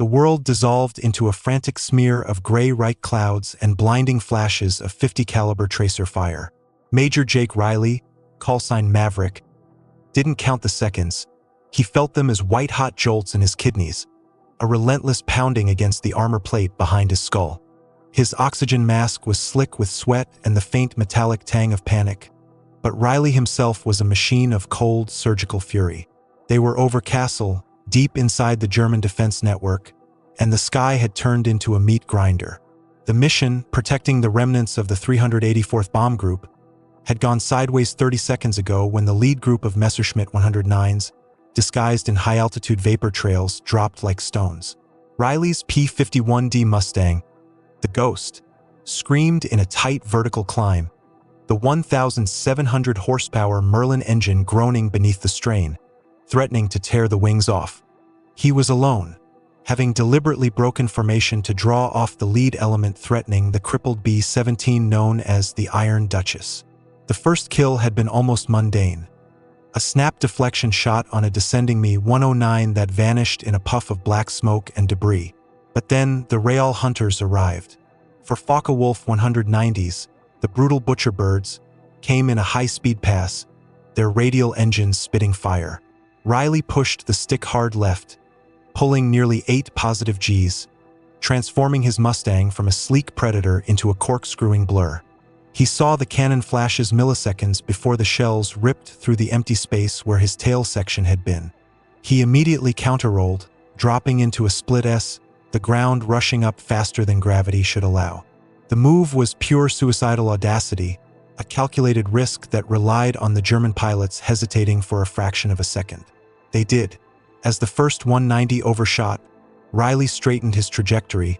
The world dissolved into a frantic smear of gray white clouds and blinding flashes of 50 caliber tracer fire. Major Jake Riley, callsign Maverick, didn't count the seconds. He felt them as white-hot jolts in his kidneys, a relentless pounding against the armor plate behind his skull. His oxygen mask was slick with sweat and the faint metallic tang of panic. But Riley himself was a machine of cold, surgical fury. They were over Kassel, deep inside the German defense network, and the sky had turned into a meat grinder. The mission, protecting the remnants of the 384th Bomb Group, had gone sideways 30 seconds ago when the lead group of Messerschmitt 109s, disguised in high-altitude vapor trails, dropped like stones. Riley's P-51D Mustang, the Ghost, screamed in a tight vertical climb, the 1,700 horsepower Merlin engine groaning beneath the strain, threatening to tear the wings off. He was alone, having deliberately broken formation to draw off the lead element threatening the crippled B-17 known as the Iron Duchess. The first kill had been almost mundane. A snap deflection shot on a descending Mi-109 that vanished in a puff of black smoke and debris. But then the Real Hunters arrived. For Focke-Wulf 190s, the brutal butcher birds came in a high-speed pass, their radial engines spitting fire. Riley pushed the stick hard left, pulling nearly 8 positive Gs, transforming his Mustang from a sleek predator into a corkscrewing blur. He saw the cannon flashes milliseconds before the shells ripped through the empty space where his tail section had been. He immediately counter-rolled, dropping into a split S, the ground rushing up faster than gravity should allow. The move was pure suicidal audacity, a calculated risk that relied on the German pilots hesitating for a fraction of a second. They did. As the first 190 overshot, Riley straightened his trajectory,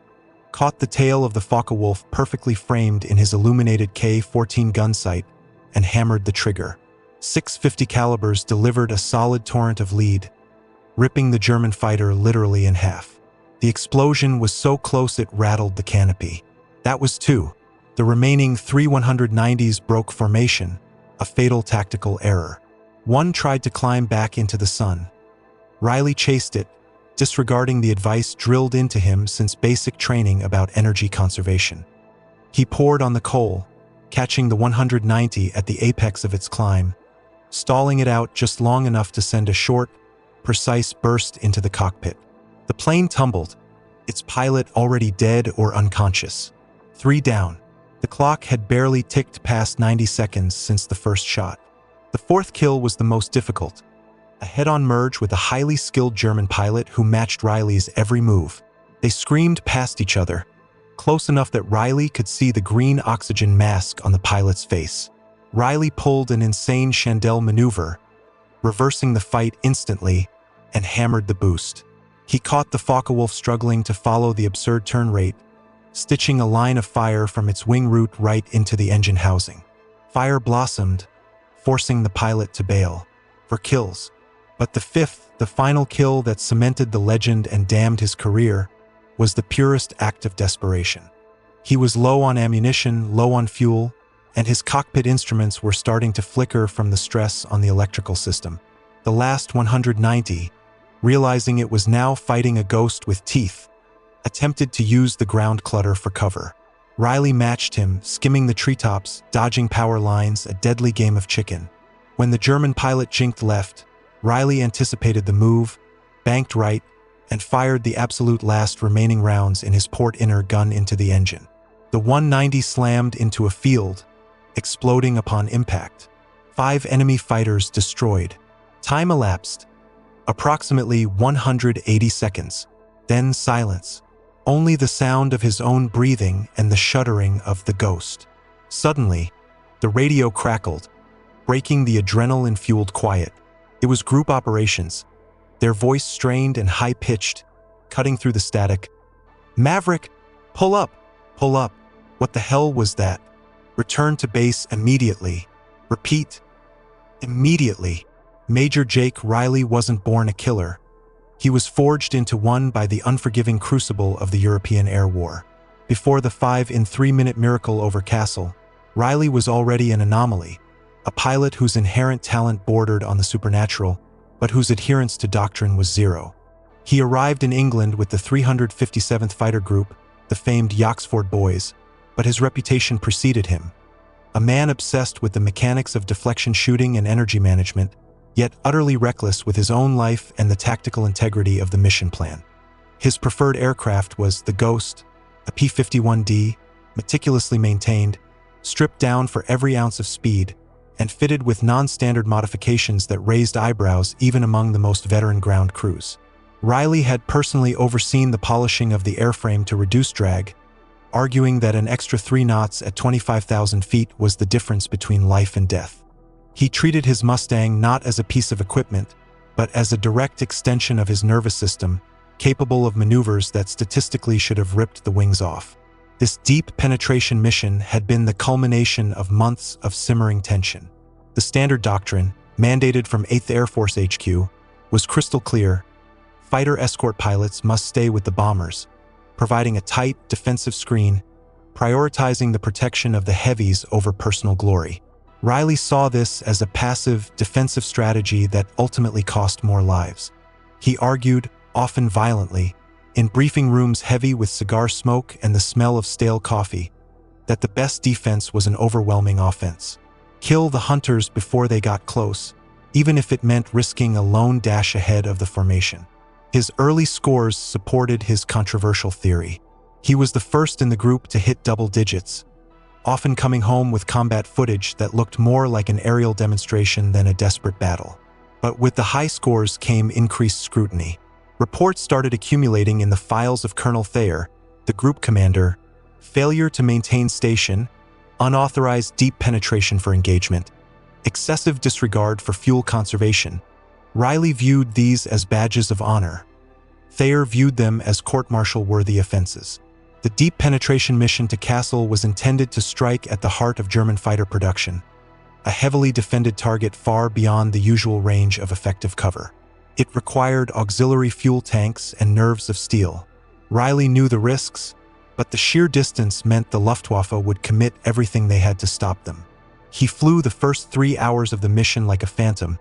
caught the tail of the Focke-Wulf perfectly framed in his illuminated K-14 gun sight, and hammered the trigger. 650 calibers delivered a solid torrent of lead, ripping the German fighter literally in half. The explosion was so close it rattled the canopy. That was two. The remaining 3 190s broke formation, a fatal tactical error. One tried to climb back into the sun. Riley chased it, disregarding the advice drilled into him since basic training about energy conservation. He poured on the coal, catching the 190 at the apex of its climb, stalling it out just long enough to send a short, precise burst into the cockpit. The plane tumbled, its pilot already dead or unconscious. 3 down. The clock had barely ticked past 90 seconds since the first shot. The fourth kill was the most difficult. A head-on merge with a highly skilled German pilot who matched Riley's every move. They screamed past each other, close enough that Riley could see the green oxygen mask on the pilot's face. Riley pulled an insane Chandelle maneuver, reversing the fight instantly, and hammered the boost. He caught the Focke-Wulf struggling to follow the absurd turn rate, stitching a line of fire from its wing root right into the engine housing. Fire blossomed, forcing the pilot to bail. For kills. But the fifth, the final kill that cemented the legend and damned his career, was the purest act of desperation. He was low on ammunition, low on fuel, and his cockpit instruments were starting to flicker from the stress on the electrical system. The last 190, realizing it was now fighting a ghost with teeth, attempted to use the ground clutter for cover. Riley matched him, skimming the treetops, dodging power lines, a deadly game of chicken. When the German pilot jinked left, Riley anticipated the move, banked right, and fired the absolute last remaining rounds in his port inner gun into the engine. The 190 slammed into a field, exploding upon impact. 5 enemy fighters destroyed. Time elapsed. Approximately 180 seconds. Then silence. Only the sound of his own breathing and the shuddering of the ghost. Suddenly, the radio crackled, breaking the adrenaline-fueled quiet. It was group operations, their voice strained and high-pitched, cutting through the static. "Maverick, pull up, pull up. What the hell was that? Return to base immediately. Repeat, immediately." Major Jake Riley wasn't born a killer. He was forged into one by the unforgiving crucible of the European Air War. Before the 5-in-3-minute miracle over Kassel, Riley was already an anomaly, a pilot whose inherent talent bordered on the supernatural, but whose adherence to doctrine was zero. He arrived in England with the 357th Fighter Group, the famed Yoxford Boys, but his reputation preceded him. A man obsessed with the mechanics of deflection shooting and energy management, yet utterly reckless with his own life and the tactical integrity of the mission plan. His preferred aircraft was the Ghost, a P-51D, meticulously maintained, stripped down for every ounce of speed, and fitted with non-standard modifications that raised eyebrows even among the most veteran ground crews. Riley had personally overseen the polishing of the airframe to reduce drag, arguing that an extra 3 knots at 25,000 feet was the difference between life and death. He treated his Mustang not as a piece of equipment, but as a direct extension of his nervous system, capable of maneuvers that statistically should have ripped the wings off. This deep penetration mission had been the culmination of months of simmering tension. The standard doctrine, mandated from 8th Air Force HQ, was crystal clear: fighter escort pilots must stay with the bombers, providing a tight, defensive screen, prioritizing the protection of the heavies over personal glory. Riley saw this as a passive, defensive strategy that ultimately cost more lives. He argued, often violently, in briefing rooms heavy with cigar smoke and the smell of stale coffee, that the best defense was an overwhelming offense. Kill the hunters before they got close, even if it meant risking a lone dash ahead of the formation. His early scores supported his controversial theory. He was the first in the group to hit double digits, often coming home with combat footage that looked more like an aerial demonstration than a desperate battle. But with the high scores came increased scrutiny. Reports started accumulating in the files of Colonel Thayer, the group commander: failure to maintain station, unauthorized deep penetration for engagement, excessive disregard for fuel conservation. Riley viewed these as badges of honor. Thayer viewed them as court-martial-worthy offenses. The deep penetration mission to Kassel was intended to strike at the heart of German fighter production, a heavily defended target far beyond the usual range of effective cover. It required auxiliary fuel tanks and nerves of steel. Riley knew the risks, but the sheer distance meant the Luftwaffe would commit everything they had to stop them. He flew the first 3 hours of the mission like a phantom,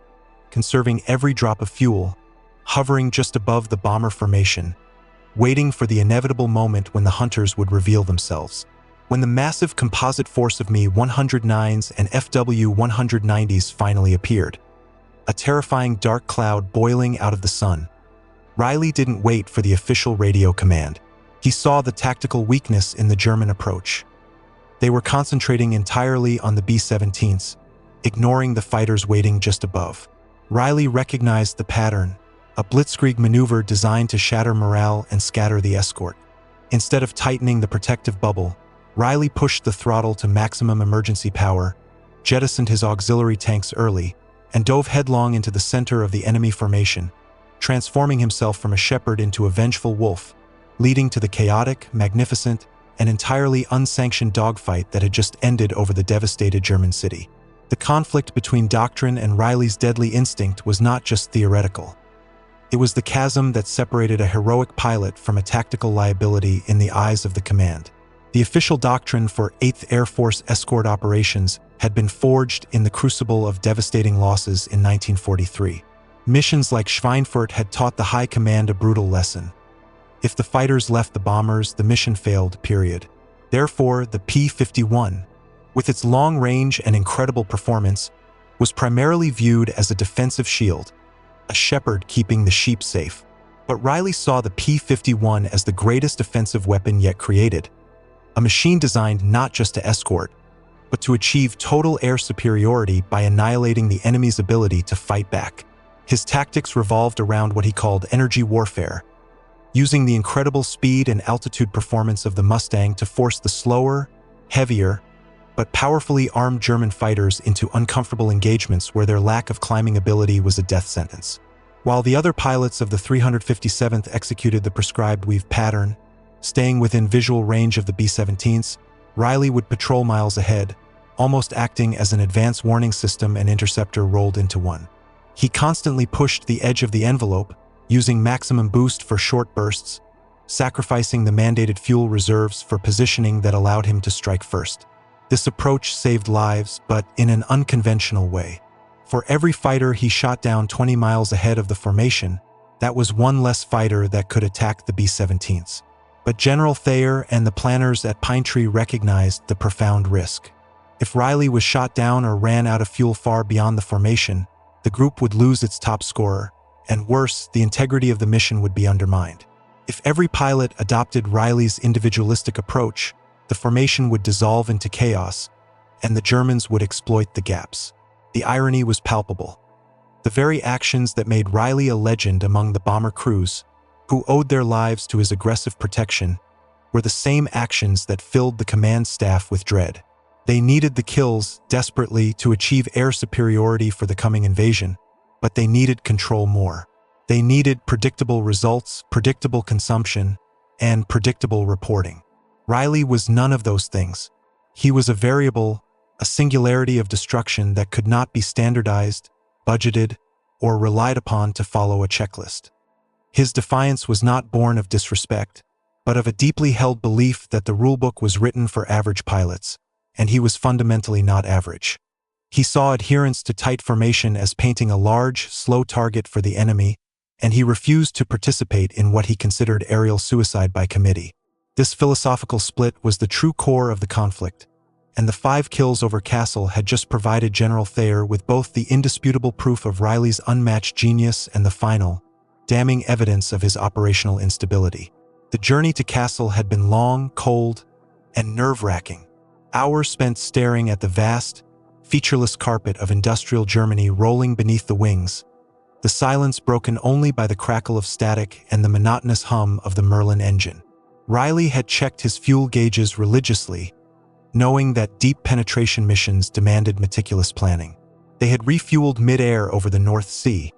conserving every drop of fuel, hovering just above the bomber formation, waiting for the inevitable moment when the hunters would reveal themselves. When the massive composite force of Me-109s and FW-190s finally appeared, a terrifying dark cloud boiling out of the sun, Riley didn't wait for the official radio command. He saw the tactical weakness in the German approach. They were concentrating entirely on the B-17s, ignoring the fighters waiting just above. Riley recognized the pattern, a blitzkrieg maneuver designed to shatter morale and scatter the escort. Instead of tightening the protective bubble, Riley pushed the throttle to maximum emergency power, jettisoned his auxiliary tanks early, and dove headlong into the center of the enemy formation, transforming himself from a shepherd into a vengeful wolf, leading to the chaotic, magnificent, and entirely unsanctioned dogfight that had just ended over the devastated German city. The conflict between Doctrine and Riley's deadly instinct was not just theoretical. It was the chasm that separated a heroic pilot from a tactical liability in the eyes of the command. The official doctrine for 8th Air Force escort operations had been forged in the crucible of devastating losses in 1943. Missions like Schweinfurt had taught the high command a brutal lesson. If the fighters left the bombers, the mission failed, period. Therefore, the P-51, with its long range and incredible performance, was primarily viewed as a defensive shield, a shepherd keeping the sheep safe. But Riley saw the P-51 as the greatest offensive weapon yet created, a machine designed not just to escort, but to achieve total air superiority by annihilating the enemy's ability to fight back. His tactics revolved around what he called energy warfare, using the incredible speed and altitude performance of the Mustang to force the slower, heavier, but powerfully armed German fighters into uncomfortable engagements where their lack of climbing ability was a death sentence. While the other pilots of the 357th executed the prescribed weave pattern, staying within visual range of the B-17s, Riley would patrol miles ahead, almost acting as an advance warning system and interceptor rolled into one. He constantly pushed the edge of the envelope, using maximum boost for short bursts, sacrificing the mandated fuel reserves for positioning that allowed him to strike first. This approach saved lives, but in an unconventional way. For every fighter he shot down 20 miles ahead of the formation, That was one less fighter that could attack the B-17s. But General Thayer and the planners at Pinetree recognized the profound risk. If Riley was shot down or ran out of fuel far beyond the formation, the group would lose its top scorer, and worse, the integrity of the mission would be undermined. If every pilot adopted Riley's individualistic approach, the formation would dissolve into chaos, and the Germans would exploit the gaps. The irony was palpable. The very actions that made Riley a legend among the bomber crews, who owed their lives to his aggressive protection, were the same actions that filled the command staff with dread. They needed the kills desperately to achieve air superiority for the coming invasion, but they needed control more. They needed predictable results, predictable consumption, and predictable reporting. Riley was none of those things. He was a variable, a singularity of destruction that could not be standardized, budgeted, or relied upon to follow a checklist. His defiance was not born of disrespect, but of a deeply held belief that the rulebook was written for average pilots, and he was fundamentally not average. He saw adherence to tight formation as painting a large, slow target for the enemy, and he refused to participate in what he considered aerial suicide by committee. This philosophical split was the true core of the conflict, and the 5 kills over Kassel had just provided General Thayer with both the indisputable proof of Riley's unmatched genius and the final, damning evidence of his operational instability. The journey to Kassel had been long, cold, and nerve-wracking. Hours spent staring at the vast, featureless carpet of industrial Germany rolling beneath the wings, the silence broken only by the crackle of static and the monotonous hum of the Merlin engine. Riley had checked his fuel gauges religiously, knowing that deep penetration missions demanded meticulous planning. They had refueled mid-air over the North Sea,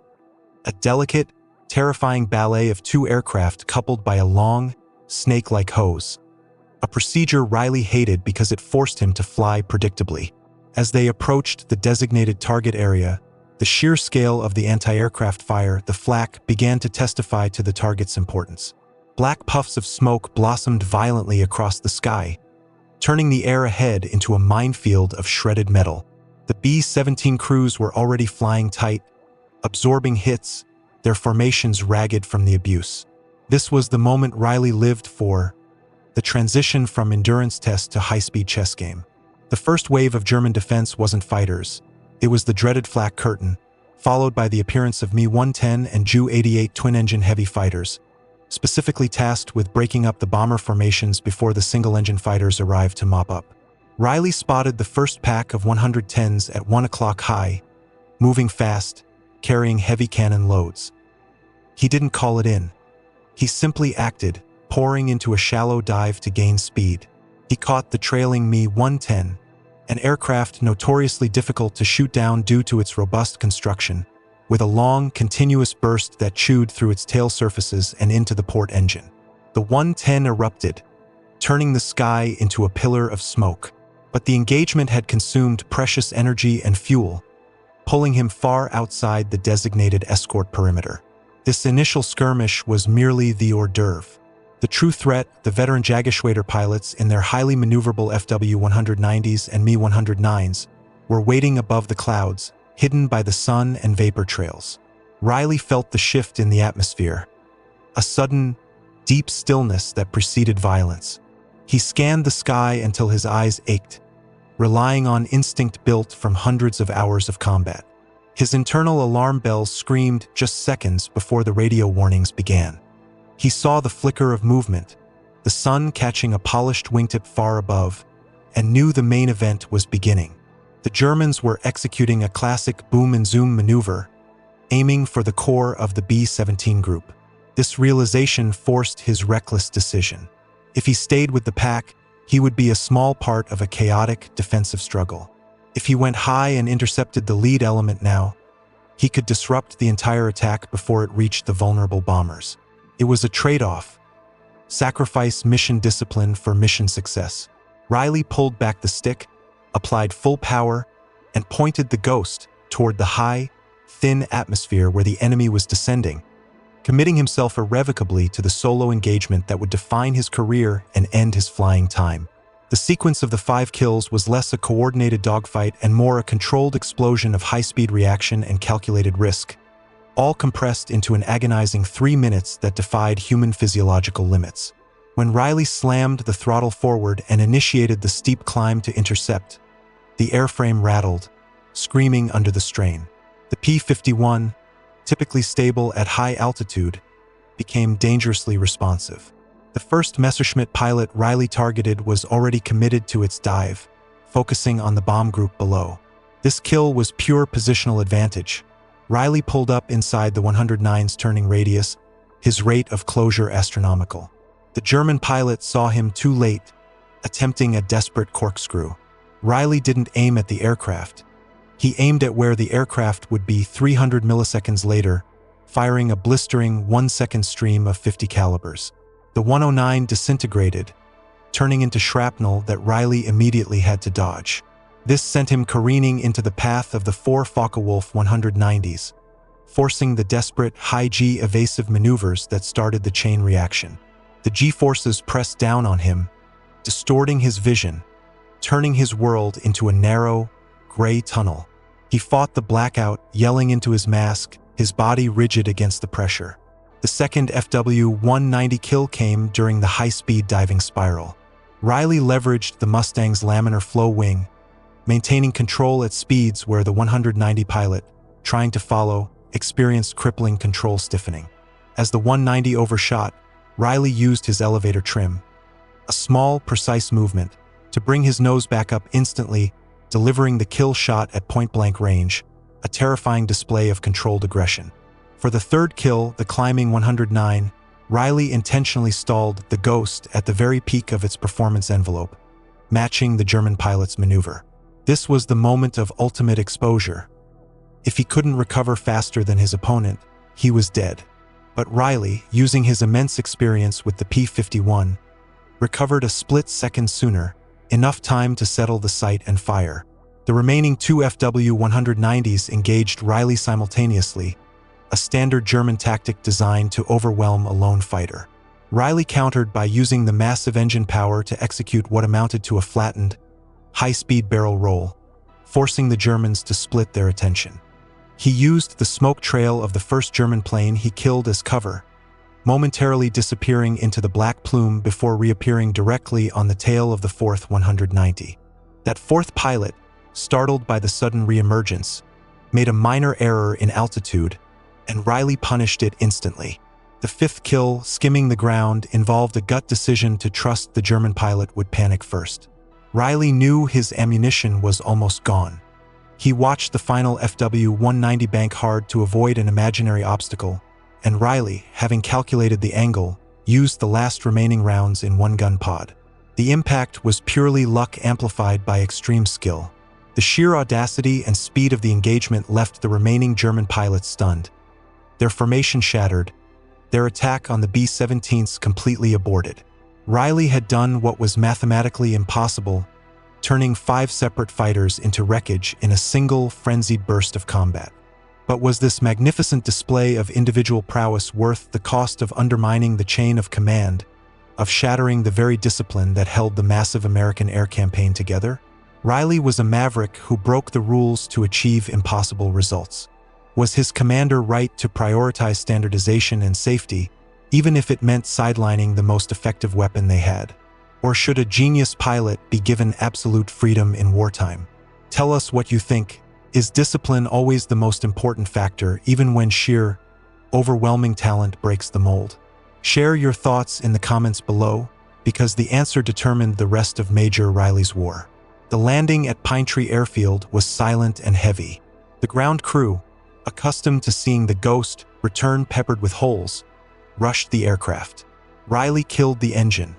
a delicate, terrifying ballet of 2 aircraft coupled by a long, snake-like hose. A procedure Riley hated because it forced him to fly predictably. As they approached the designated target area, the sheer scale of the anti-aircraft fire, the flak, began to testify to the target's importance. Black puffs of smoke blossomed violently across the sky, turning the air ahead into a minefield of shredded metal. The B-17 crews were already flying tight, absorbing hits, their formations ragged from the abuse. This was the moment Riley lived for, the transition from endurance test to high-speed chess game. The first wave of German defense wasn't fighters. It was the dreaded flak curtain, followed by the appearance of Me-110 and Ju-88 twin-engine heavy fighters, specifically tasked with breaking up the bomber formations before the single-engine fighters arrived to mop up. Riley spotted the first pack of 110s at 1 o'clock high, moving fast, carrying heavy cannon loads. He didn't call it in. He simply acted, pouring into a shallow dive to gain speed. He caught the trailing Me-110, an aircraft notoriously difficult to shoot down due to its robust construction, with a long, continuous burst that chewed through its tail surfaces and into the port engine. The 110 erupted, turning the sky into a pillar of smoke. But the engagement had consumed precious energy and fuel, pulling him far outside the designated escort perimeter. This initial skirmish was merely the hors d'oeuvre. The true threat, the veteran Jägerschwader pilots in their highly maneuverable FW-190s and Me-109s, were waiting above the clouds, hidden by the sun and vapor trails. Riley felt the shift in the atmosphere, a sudden, deep stillness that preceded violence. He scanned the sky until his eyes ached, relying on instinct built from hundreds of hours of combat. His internal alarm bells screamed just seconds before the radio warnings began. He saw the flicker of movement, the sun catching a polished wingtip far above, and knew the main event was beginning. The Germans were executing a classic boom and zoom maneuver, aiming for the core of the B-17 group. This realization forced his reckless decision. If he stayed with the pack, he would be a small part of a chaotic defensive struggle. If he went high and intercepted the lead element now, he could disrupt the entire attack before it reached the vulnerable bombers. It was a trade-off. Sacrifice mission discipline for mission success. Riley pulled back the stick, applied full power, and pointed the Ghost toward the high, thin atmosphere where the enemy was descending, committing himself irrevocably to the solo engagement that would define his career and end his flying time. The sequence of the 5 kills was less a coordinated dogfight and more a controlled explosion of high-speed reaction and calculated risk. all compressed into an agonizing 3 minutes that defied human physiological limits. When Riley slammed the throttle forward and initiated the steep climb to intercept, the airframe rattled, screaming under the strain. The P-51, typically stable at high altitude, became dangerously responsive. The first Messerschmitt pilot Riley targeted was already committed to its dive, focusing on the bomb group below. This kill was pure positional advantage. Riley pulled up inside the 109's turning radius, his rate of closure astronomical. The German pilot saw him too late, attempting a desperate corkscrew. Riley didn't aim at the aircraft. He aimed at where the aircraft would be 300 milliseconds later, firing a blistering 1-second stream of 50 calibers. The 109 disintegrated, turning into shrapnel that Riley immediately had to dodge. This sent him careening into the path of the 4 Focke-Wulf 190s, forcing the desperate high-G evasive maneuvers that started the chain reaction. The G-forces pressed down on him, distorting his vision, turning his world into a narrow, gray tunnel. He fought the blackout, yelling into his mask, his body rigid against the pressure. The second FW-190 kill came during the high-speed diving spiral. Riley leveraged the Mustang's laminar flow wing, maintaining control at speeds where the 190 pilot, trying to follow, experienced crippling control stiffening. As the 190 overshot, Riley used his elevator trim, a small, precise movement, to bring his nose back up instantly, delivering the kill shot at point-blank range, a terrifying display of controlled aggression. For the third kill, the climbing 109, Riley intentionally stalled the Ghost at the very peak of its performance envelope, matching the German pilot's maneuver. This was the moment of ultimate exposure. If he couldn't recover faster than his opponent, he was dead. But Riley, using his immense experience with the P-51, recovered a split second sooner, enough time to settle the sight and fire. The remaining 2 FW-190s engaged Riley simultaneously, a standard German tactic designed to overwhelm a lone fighter. Riley countered by using the massive engine power to execute what amounted to a flattened, high-speed barrel roll, forcing the Germans to split their attention. He used the smoke trail of the first German plane he killed as cover, momentarily disappearing into the black plume before reappearing directly on the tail of the fourth 190. That fourth pilot, startled by the sudden reemergence, made a minor error in altitude, and Riley punished it instantly. The fifth kill, skimming the ground, involved a gut decision to trust the German pilot would panic first. Riley knew his ammunition was almost gone. He watched the final FW-190 bank hard to avoid an imaginary obstacle, and Riley, having calculated the angle, used the last remaining rounds in one gun pod. The impact was purely luck amplified by extreme skill. The sheer audacity and speed of the engagement left the remaining German pilots stunned. Their formation shattered, their attack on the B-17s completely aborted. Riley had done what was mathematically impossible, turning 5 separate fighters into wreckage in a single, frenzied burst of combat. But was this magnificent display of individual prowess worth the cost of undermining the chain of command, of shattering the very discipline that held the massive American air campaign together? Riley was a maverick who broke the rules to achieve impossible results. Was his commander right to prioritize standardization and safety, even if it meant sidelining the most effective weapon they had? Or should a genius pilot be given absolute freedom in wartime? Tell us what you think. Is discipline always the most important factor, even when sheer, overwhelming talent breaks the mold? Share your thoughts in the comments below, because the answer determined the rest of Major Riley's war. The landing at Pine Tree Airfield was silent and heavy. The ground crew, accustomed to seeing the Ghost return peppered with holes, rushed the aircraft. Riley killed the engine,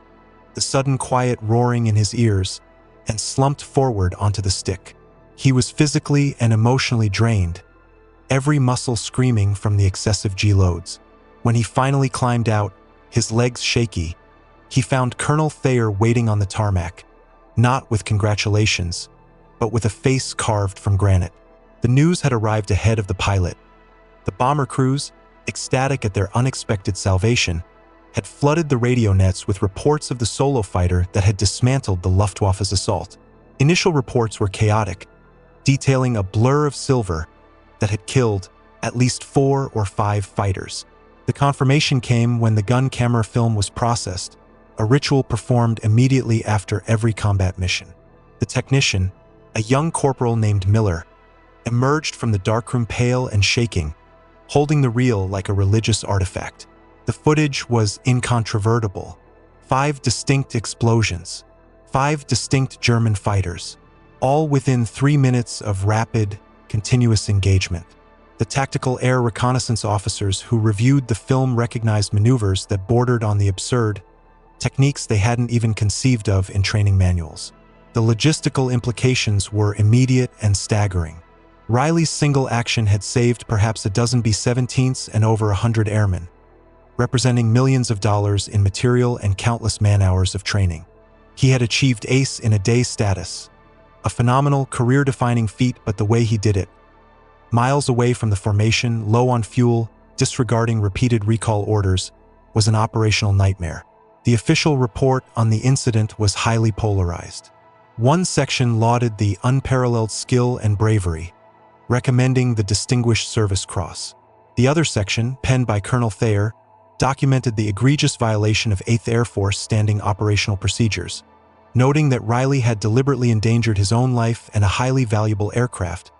the sudden quiet roaring in his ears, and slumped forward onto the stick. He was physically and emotionally drained, every muscle screaming from the excessive G-loads. When he finally climbed out, his legs shaky, he found Colonel Thayer waiting on the tarmac, not with congratulations, but with a face carved from granite. The news had arrived ahead of the pilot. The bomber crews, ecstatic at their unexpected salvation, had flooded the radio nets with reports of the solo fighter that had dismantled the Luftwaffe's assault. Initial reports were chaotic, detailing a blur of silver that had killed at least 4 or 5 fighters. The confirmation came when the gun camera film was processed, a ritual performed immediately after every combat mission. The technician, a young corporal named Miller, emerged from the darkroom pale and shaking, holding the reel like a religious artifact. The footage was incontrovertible. 5 distinct explosions, 5 distinct German fighters, all within 3 minutes of rapid, continuous engagement. The tactical air reconnaissance officers who reviewed the film recognized maneuvers that bordered on the absurd, techniques they hadn't even conceived of in training manuals. The logistical implications were immediate and staggering. Riley's single action had saved perhaps a dozen B-17s and over 100 airmen, representing millions of dollars in material and countless man-hours of training. He had achieved ace in a day status, a phenomenal, career-defining feat, but the way he did it, miles away from the formation, low on fuel, disregarding repeated recall orders, was an operational nightmare. The official report on the incident was highly polarized. One section lauded the unparalleled skill and bravery, recommending the Distinguished Service Cross. The other section, penned by Colonel Thayer, documented the egregious violation of 8th Air Force standing operational procedures, noting that Riley had deliberately endangered his own life and a highly valuable aircraft,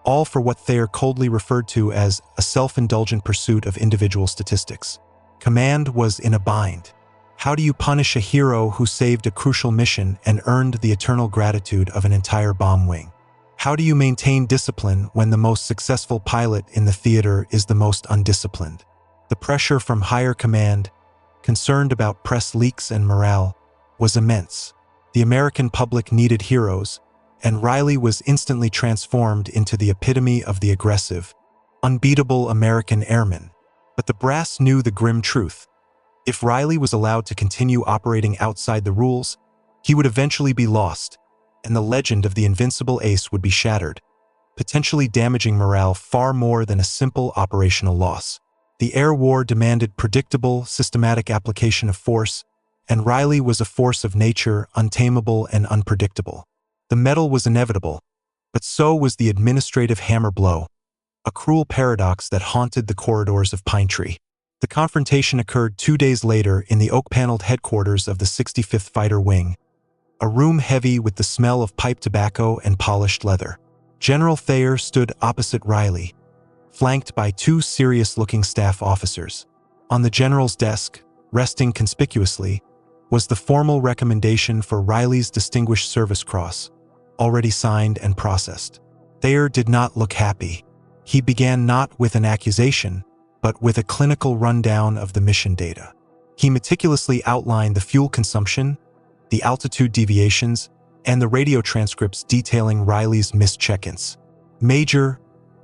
all for what Thayer coldly referred to as a self-indulgent pursuit of individual statistics. Command was in a bind. How do you punish a hero who saved a crucial mission and earned the eternal gratitude of an entire bomb wing? How do you maintain discipline when the most successful pilot in the theater is the most undisciplined? The pressure from higher command, concerned about press leaks and morale, was immense. The American public needed heroes, and Riley was instantly transformed into the epitome of the aggressive, unbeatable American airman. But the brass knew the grim truth. If Riley was allowed to continue operating outside the rules, he would eventually be lost, and the legend of the invincible ace would be shattered, potentially damaging morale far more than a simple operational loss. The air war demanded predictable, systematic application of force, and Riley was a force of nature, untamable and unpredictable. The medal was inevitable, but so was the administrative hammer blow, a cruel paradox that haunted the corridors of Pine Tree. The confrontation occurred 2 days later in the oak-paneled headquarters of the 65th Fighter Wing, a room heavy with the smell of pipe tobacco and polished leather. General Thayer stood opposite Riley, flanked by 2 serious-looking staff officers. On the general's desk, resting conspicuously, was the formal recommendation for Riley's Distinguished Service Cross, already signed and processed. Thayer did not look happy. He began not with an accusation, but with a clinical rundown of the mission data. He meticulously outlined the fuel consumption, the altitude deviations, and the radio transcripts detailing Riley's missed check-ins. "Major,"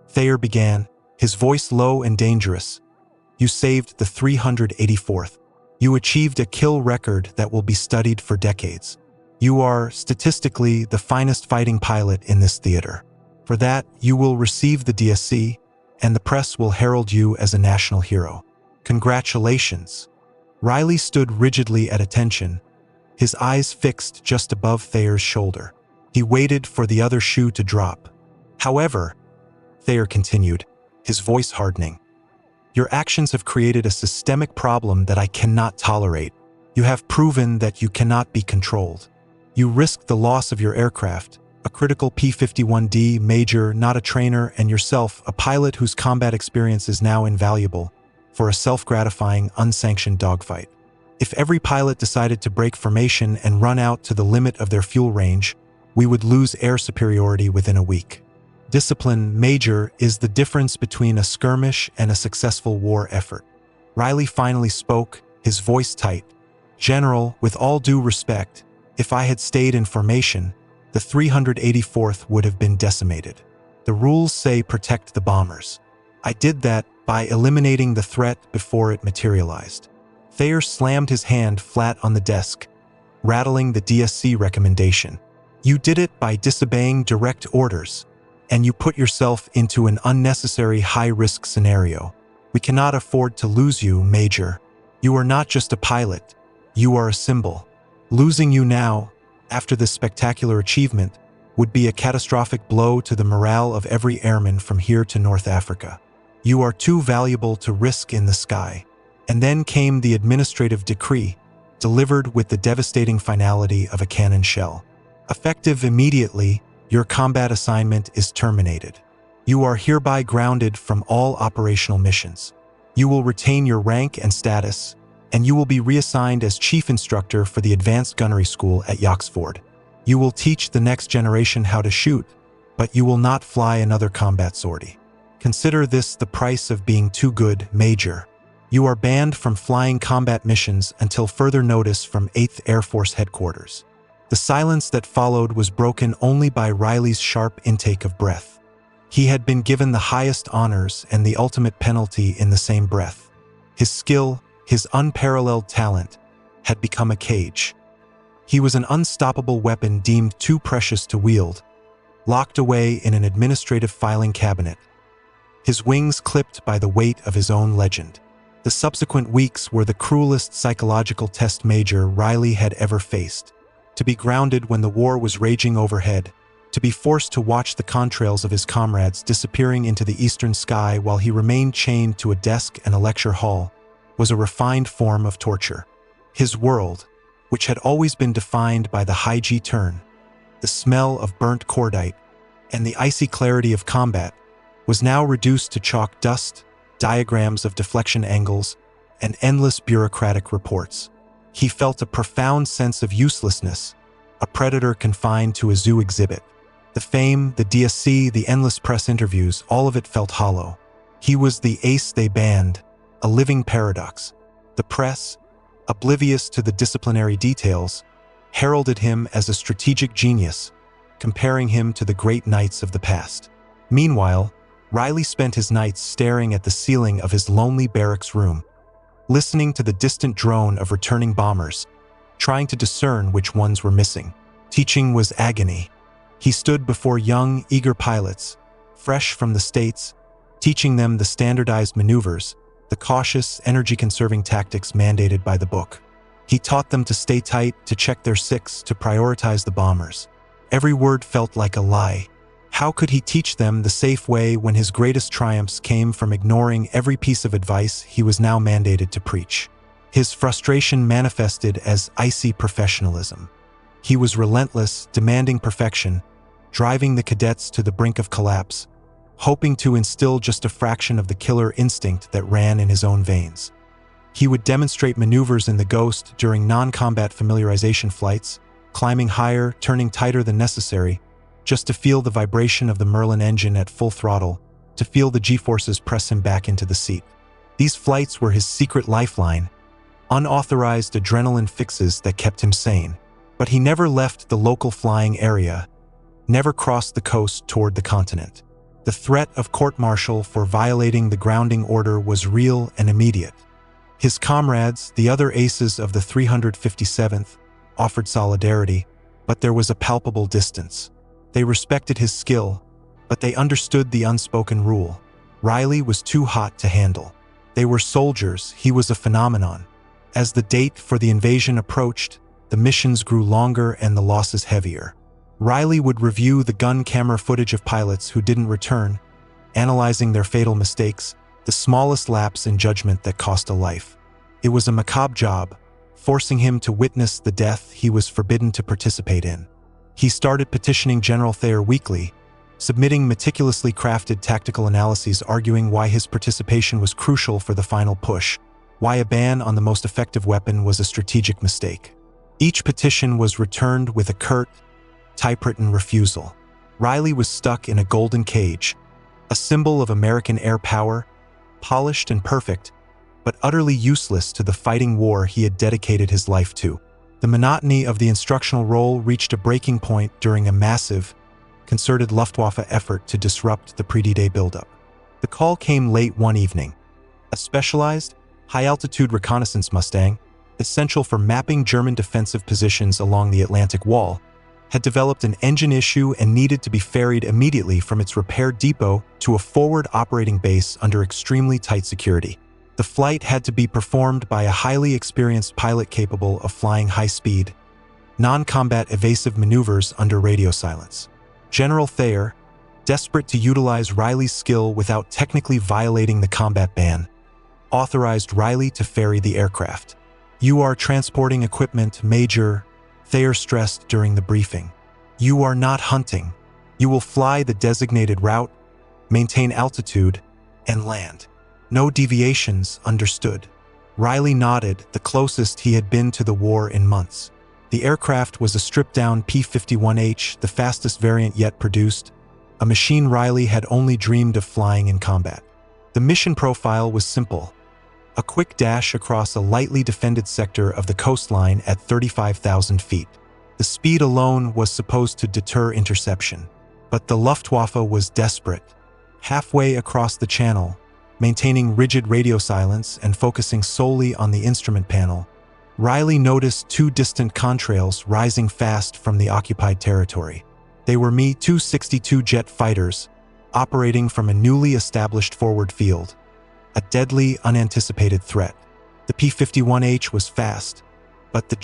Thayer began, his voice low and dangerous, "you saved the 384th. You achieved a kill record that will be studied for decades. You are, statistically, the finest fighting pilot in this theater. For that, you will receive the DSC, and the press will herald you as a national hero. Congratulations." Riley stood rigidly at attention, his eyes fixed just above Thayer's shoulder. He waited for the other shoe to drop. "However," Thayer continued, his voice hardening, "your actions have created a systemic problem that I cannot tolerate. You have proven that you cannot be controlled. You risked the loss of your aircraft, a critical P-51D major, not a trainer, and yourself, a pilot whose combat experience is now invaluable, for a self-gratifying, unsanctioned dogfight. If every pilot decided to break formation and run out to the limit of their fuel range, we would lose air superiority within a week. Discipline, Major, is the difference between a skirmish and a successful war effort." Riley finally spoke, his voice tight. "General, with all due respect, if I had stayed in formation, the 384th would have been decimated. The rules say protect the bombers. I did that by eliminating the threat before it materialized." Thayer slammed his hand flat on the desk, rattling the DSC recommendation. "You did it by disobeying direct orders, and you put yourself into an unnecessary high-risk scenario. We cannot afford to lose you, Major. You are not just a pilot, you are a symbol. Losing you now, after this spectacular achievement, would be a catastrophic blow to the morale of every airman from here to North Africa." You are too valuable to risk in the sky. And then came the administrative decree, delivered with the devastating finality of a cannon shell. Effective immediately, your combat assignment is terminated. You are hereby grounded from all operational missions. You will retain your rank and status, and you will be reassigned as Chief Instructor for the Advanced Gunnery School at Yoxford. You will teach the next generation how to shoot, but you will not fly another combat sortie. Consider this the price of being too good, Major. You are banned from flying combat missions until further notice from 8th Air Force Headquarters. The silence that followed was broken only by Riley's sharp intake of breath. He had been given the highest honors and the ultimate penalty in the same breath. His skill, his unparalleled talent, had become a cage. He was an unstoppable weapon deemed too precious to wield, locked away in an administrative filing cabinet, his wings clipped by the weight of his own legend. The subsequent weeks were the cruelest psychological test Major Riley had ever faced. To be grounded when the war was raging overhead, to be forced to watch the contrails of his comrades disappearing into the eastern sky while he remained chained to a desk and a lecture hall, was a refined form of torture. His world, which had always been defined by the high G turn, the smell of burnt cordite, and the icy clarity of combat, was now reduced to chalk dust, diagrams of deflection angles, and endless bureaucratic reports. He felt a profound sense of uselessness, a predator confined to a zoo exhibit. The fame, the DSC, the endless press interviews, all of it felt hollow. He was the ace they banned, a living paradox. The press, oblivious to the disciplinary details, heralded him as a strategic genius, comparing him to the great knights of the past. Meanwhile, Riley spent his nights staring at the ceiling of his lonely barracks room, listening to the distant drone of returning bombers, trying to discern which ones were missing. Teaching was agony. He stood before young, eager pilots, fresh from the States, teaching them the standardized maneuvers, the cautious, energy-conserving tactics mandated by the book. He taught them to stay tight, to check their six, to prioritize the bombers. Every word felt like a lie. How could he teach them the safe way when his greatest triumphs came from ignoring every piece of advice he was now mandated to preach? His frustration manifested as icy professionalism. He was relentless, demanding perfection, driving the cadets to the brink of collapse, hoping to instill just a fraction of the killer instinct that ran in his own veins. He would demonstrate maneuvers in the Ghost during non-combat familiarization flights, climbing higher, turning tighter than necessary, just to feel the vibration of the Merlin engine at full throttle, to feel the G-forces press him back into the seat. These flights were his secret lifeline, unauthorized adrenaline fixes that kept him sane. But he never left the local flying area, never crossed the coast toward the continent. The threat of court-martial for violating the grounding order was real and immediate. His comrades, the other aces of the 357th, offered solidarity, but there was a palpable distance. They respected his skill, but they understood the unspoken rule. Riley was too hot to handle. They were soldiers, he was a phenomenon. As the date for the invasion approached, the missions grew longer and the losses heavier. Riley would review the gun camera footage of pilots who didn't return, analyzing their fatal mistakes, the smallest lapse in judgment that cost a life. It was a macabre job, forcing him to witness the death he was forbidden to participate in. He started petitioning General Thayer weekly, submitting meticulously crafted tactical analyses arguing why his participation was crucial for the final push, why a ban on the most effective weapon was a strategic mistake. Each petition was returned with a curt, typewritten refusal. Riley was stuck in a golden cage, a symbol of American air power, polished and perfect, but utterly useless to the fighting war he had dedicated his life to. The monotony of the instructional role reached a breaking point during a massive, concerted Luftwaffe effort to disrupt the pre-D-Day buildup. The call came late one evening. A specialized, high-altitude reconnaissance Mustang, essential for mapping German defensive positions along the Atlantic Wall, had developed an engine issue and needed to be ferried immediately from its repair depot to a forward operating base under extremely tight security. The flight had to be performed by a highly experienced pilot capable of flying high-speed, non-combat evasive maneuvers under radio silence. General Thayer, Desperate to utilize Riley's skill without technically violating the combat ban, authorized Riley to ferry the aircraft. "You are transporting equipment, Major," Thayer stressed during the briefing. "You are not hunting. You will fly the designated route, maintain altitude, and land. No deviations, understood?" Riley nodded, the closest he had been to the war in months. The aircraft was a stripped-down P-51H, the fastest variant yet produced, a machine Riley had only dreamed of flying in combat. The mission profile was simple: a quick dash across a lightly defended sector of the coastline at 35,000 feet. The speed alone was supposed to deter interception. But the Luftwaffe was desperate. Halfway across the channel, maintaining rigid radio silence and focusing solely on the instrument panel, Riley noticed two distant contrails rising fast from the occupied territory. They were Me-262 jet fighters, operating from a newly established forward field, a deadly, unanticipated threat. The P-51H was fast, but the